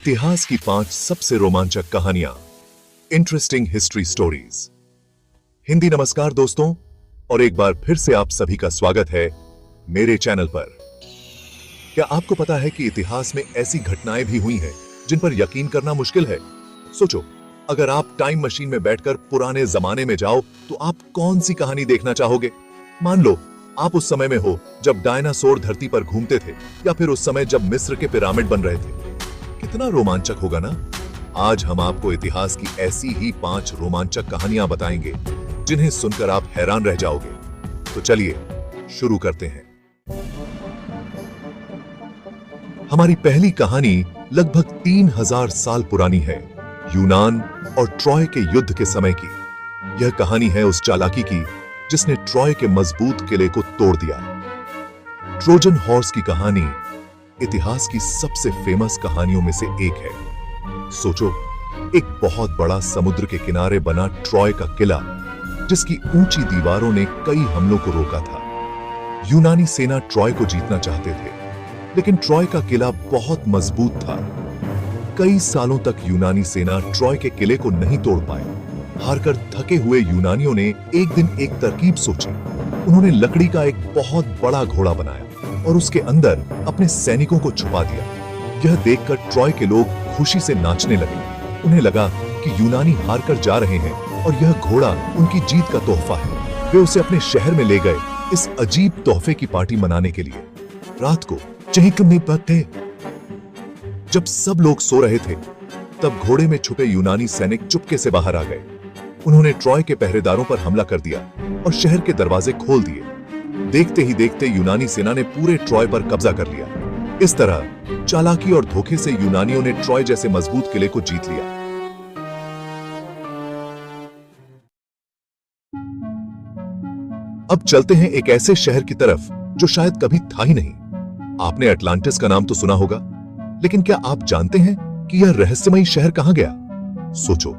इतिहास की 5 सबसे रोमांचक कहानियां, इंटरेस्टिंग हिस्ट्री स्टोरीज। हिंदी नमस्कार दोस्तों, और एक बार फिर से आप सभी का स्वागत है मेरे चैनल पर। क्या आपको पता है कि इतिहास में ऐसी घटनाएं भी हुई हैं जिन पर यकीन करना मुश्किल है? सोचो, अगर आप टाइम मशीन में बैठकर पुराने जमाने में जाओ तो आप कौन सी कहानी देखना चाहोगे? मान लो आप उस समय में हो जब डायनासोर धरती पर घूमते थे, या फिर उस समय जब मिस्र के पिरामिड बन रहे थे। कितना रोमांचक होगा ना? आज हम आपको इतिहास की ऐसी ही 5 रोमांचक कहानियां बताएंगे जिन्हें सुनकर आप हैरान रह जाओगे। तो चलिए शुरू करते हैं। हमारी पहली कहानी लगभग 3000 साल पुरानी है, यूनान और ट्रॉय के युद्ध के समय की। यह कहानी है उस चालाकी की जिसने ट्रॉय के मजबूत किले को तोड़ दिया। ट्रोजन हॉर्स की कहानी इतिहास की सबसे फेमस कहानियों में से एक है। सोचो, एक बहुत बड़ा समुद्र के किनारे बना ट्रॉय का किला, जिसकी ऊंची दीवारों ने कई हमलों को रोका था। यूनानी सेना ट्रॉय को जीतना चाहते थे, लेकिन ट्रॉय का किला बहुत मजबूत था। कई सालों तक यूनानी सेना ट्रॉय के किले को नहीं तोड़ पाए। हारकर थके हुए यूनानियों ने एक दिन एक तरकीब सोची। उन्होंने लकड़ी का एक बहुत बड़ा घोड़ा बनाया और उसके अंदर अपने सैनिकों को छुपा दिया। यह देखकर ट्रॉय के लोग खुशी से नाचने लगे। उन्हें लगा कि यूनानी हार कर जा रहे हैं और यह घोड़ा उनकी जीत का तोहफा है। वे उसे अपने शहर में ले गए इस अजीब तोहफे की पार्टी मनाने के लिए। रात को चहकने थे, जब सब लोग सो रहे थे, तब घोड़े में छुपे यूनानी सैनिक चुपके से बाहर आ गए। उन्होंने ट्रॉय के पहरेदारों पर हमला कर दिया और शहर के दरवाजे खोल दिए। देखते ही देखते यूनानी सेना ने पूरे ट्रॉय पर कब्जा कर लिया। इस तरह चालाकी और धोखे से यूनानियों ने ट्रॉय जैसे मजबूत किले को जीत लिया। अब चलते हैं एक ऐसे शहर की तरफ जो शायद कभी था ही नहीं। आपने अटलांटिस का नाम तो सुना होगा, लेकिन क्या आप जानते हैं कि यह रहस्यमयी शहर कहां गया? सोचो,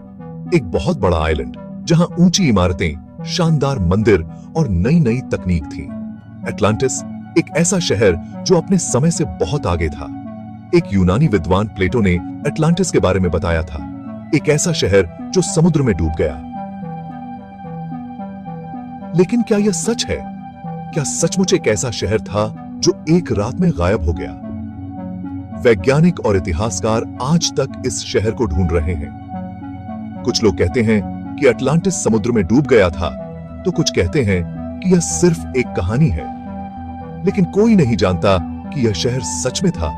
एक बहुत बड़ा आइलैंड जहां ऊंची इमारतें, शानदार मंदिर और नई नई तकनीक थी। अटलांटिस एक ऐसा शहर जो अपने समय से बहुत आगे था। एक यूनानी विद्वान प्लेटो ने अटलांटिस के बारे में बताया था, एक ऐसा शहर जो समुद्र में डूब गया। लेकिन क्या यह सच है? क्या सचमुच एक ऐसा शहर था जो एक रात में गायब हो गया? वैज्ञानिक और इतिहासकार आज तक इस शहर को ढूंढ रहे हैं। कुछ लोग कहते हैं कि अटलांटिस समुद्र में डूब गया था, तो कुछ कहते हैं कि यह सिर्फ एक कहानी है। लेकिन कोई नहीं जानता कि यह शहर सच में था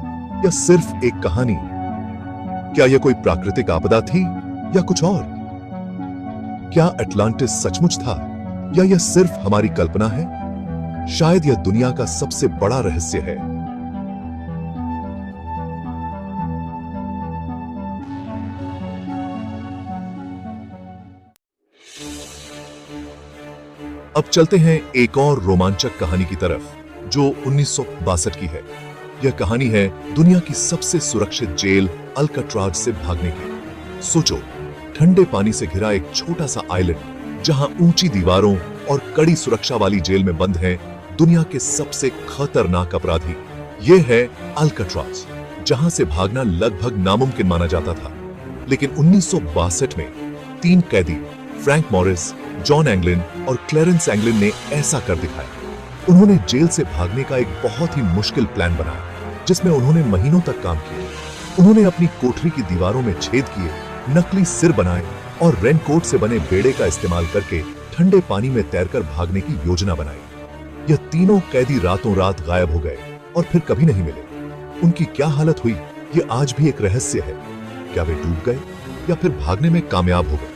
या सिर्फ एक कहानी। क्या यह कोई प्राकृतिक आपदा थी या कुछ और? क्या अटलांटिस सचमुच था या यह सिर्फ हमारी कल्पना है? शायद यह दुनिया का सबसे बड़ा रहस्य है। अब चलते हैं एक और रोमांचक कहानी की तरफ, जो 1962 की है। यह कहानी है दुनिया की सबसे सुरक्षित जेल अल्काट्राज से भागने की। सोचो, ठंडे पानी से घिरा एक छोटा सा आइलैंड जहां ऊंची दीवारों और कड़ी सुरक्षा वाली जेल में बंद हैं दुनिया के सबसे खतरनाक अपराधी। यह है अल्काट्राज, जहां से भागना लगभग नामुमकिन माना जाता था। लेकिन 1962 में 3 कैदी, फ्रैंक मॉरिस, जॉन एंगलिन और क्लेरेंस एंगलिन ने ऐसा कर दिखाया। उन्होंने जेल से भागने का एक बहुत ही मुश्किल प्लान बनाया, जिसमें उन्होंने महीनों तक काम किया। उन्होंने अपनी कोठरी की दीवारों में छेद किए, नकली सिर बनाए और रेनकोट से बने बेड़े का इस्तेमाल करके ठंडे पानी में तैरकर भागने की योजना बनाई। यह तीनों कैदी रातों रात गायब हो गए और फिर कभी नहीं मिले। उनकी क्या हालत हुई, यह आज भी एक रहस्य है। क्या वे डूब गए या फिर भागने में कामयाब हो गए?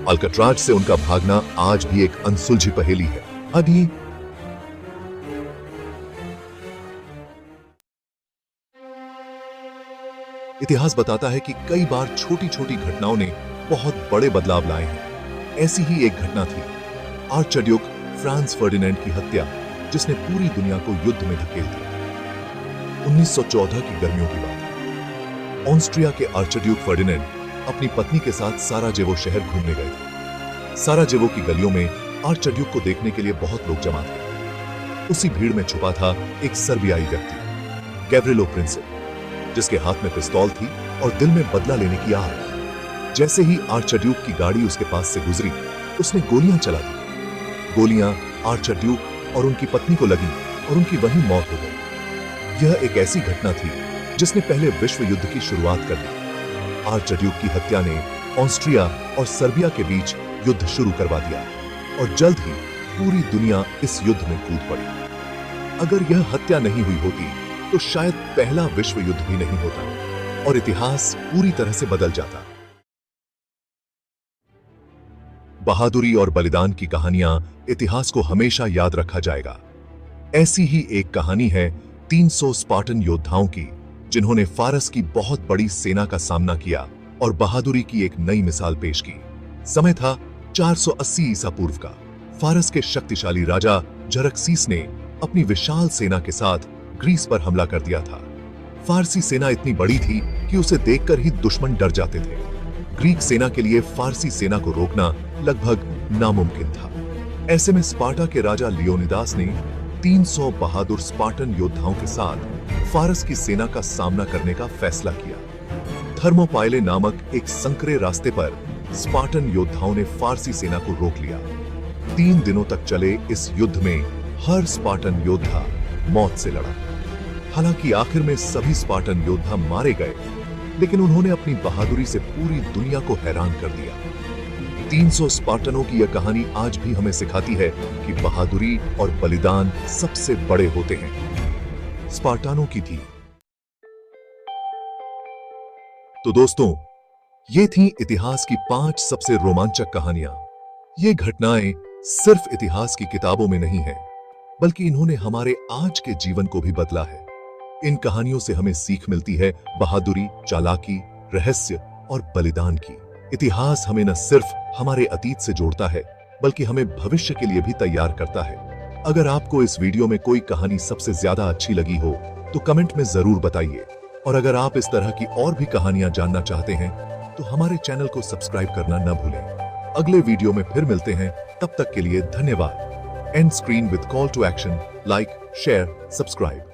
अल्काट्राज से उनका भागना आज भी एक अनसुलझी पहेली है। अभी इतिहास बताता है कि कई बार छोटी छोटी घटनाओं ने बहुत बड़े बदलाव लाए हैं। ऐसी ही एक घटना थी आर्चड्यूक फ्रांस फर्डिनेंड की हत्या, जिसने पूरी दुनिया को युद्ध में धकेल दिया। 1914 की गर्मियों की बात है। ऑस्ट्रिया के आर्चड्यूक फर्डिनेंड अपनी पत्नी के साथ साराजेवो शहर घूमने गए थे। साराजेवो की गलियों में आर्चड्यूक को देखने के लिए बहुत लोग जमा थे। उसी भीड़ में छुपा था एक सर्बियाई व्यक्ति, गैव्रिलो प्रिंसिप, जिसके हाथ में पिस्तौल थी और दिल में बदला लेने की आग। जैसे ही आर्चड्यूक की गाड़ी उसके पास से गुजरी, उसने गोलियां चला दी। गोलियां आर्चड्यूक और उनकी पत्नी को लगी और उनकी वहीं मौत हो गई। यह एक ऐसी घटना थी जिसने पहले विश्व युद्ध की शुरुआत कर दी। आर्चड्यूक की हत्या ने ऑस्ट्रिया और सर्बिया के बीच युद्ध शुरू करवा दिया और जल्द ही पूरी दुनिया इस युद्ध में कूद पड़ी। अगर यह हत्या नहीं हुई होती तो शायद पहला विश्व युद्ध भी नहीं होता और इतिहास पूरी तरह से बदल जाता। बहादुरी और बलिदान की कहानियां इतिहास को हमेशा याद रखा जाएगा। ऐसी ही एक कहानी है 300 स्पार्टन योद्धाओं की, जिन्होंने फारस की बहुत बड़ी सेना का सामना किया और बहादुरी की एक नई मिसाल पेश की। समय था 480 ईसा पूर्व का। फारस के शक्तिशाली राजा जरक्सीस ने अपनी विशाल सेना के साथ ग्रीस पर हमला कर दिया था। फारसी सेना इतनी बड़ी थी कि उसे देखकर ही दुश्मन डर जाते थे। ग्रीक सेना के लिए फारसी सेना को रोकना लगभग नामुमकिन था। ऐसे में स्पार्टा के राजा लियोनिदास ने 300 बहादुर स्पार्टन योद्धाओं के साथ फारस की सेना का सामना करने का फैसला किया। थर्मोपाइले नामक एक संकरे रास्ते पर स्पार्टन योद्धाओं ने फारसी सेना को रोक लिया। 3 दिनों तक चले इस युद्ध में हर स्पार्टन योद्धा मौत से लड़ा। हालांकि आखिर में सभी स्पार्टन योद्धा मारे गए, लेकिन उन्होंने अपनी बहादुरी से पूरी दुनिया को हैरान कर दिया। 300 स्पार्टनों की यह कहानी आज भी हमें सिखाती है कि बहादुरी और बलिदान सबसे बड़े होते हैं। स्पार्टानों की थी। तो दोस्तों, ये थी इतिहास की 5 सबसे रोमांचक कहानियां। ये घटनाएं सिर्फ इतिहास की किताबों में नहीं है, बल्कि इन्होंने हमारे आज के जीवन को भी बदला है। इन कहानियों से हमें सीख मिलती है बहादुरी, चालाकी, रहस्य और बलिदान की। इतिहास हमें न सिर्फ हमारे अतीत से जोड़ता है, बल्कि हमें भविष्य के लिए भी तैयार करता है। अगर आपको इस वीडियो में कोई कहानी सबसे ज्यादा अच्छी लगी हो तो कमेंट में जरूर बताइए। और अगर आप इस तरह की और भी कहानियां जानना चाहते हैं तो हमारे चैनल को सब्सक्राइब करना न भूलें। अगले वीडियो में फिर मिलते हैं, तब तक के लिए धन्यवाद। End screen with call to action, like, share, subscribe.